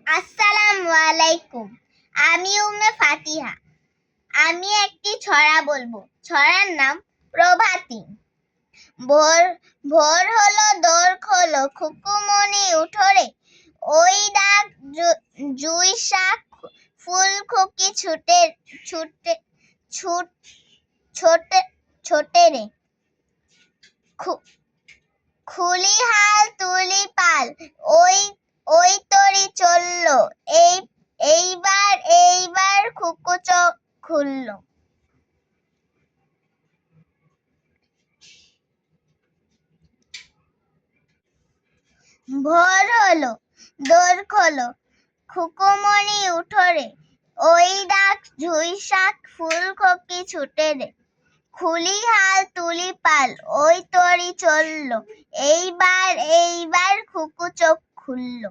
আসসালামু আলাইকুম। আমি উম্মে ফাতিহা। আমি একটি ছড়া বলবো। ছড়ার নাম প্রভাতী। ভোর ভোর হলো, দোর খোলো, খুকুমনি উঠোরে। ওই ডাক জুই শাক, ফুলখুকি ছুটে ছুটে ছুট ছোটে ছোটে রে। খুলি হাল তুলি পাল, ওই ওই তরি চললো। এইবার খুকু চোখ খুললো। ভোর হলো, দোর খোলো, খুকুমনি উঠোরে। ওই ডাক ঝুই শাক, ফুলখকি ছুটে রে। খুলি হাল তুলি পাল, ওই তরি চললো। এইবার খুকু চোখ খুললো।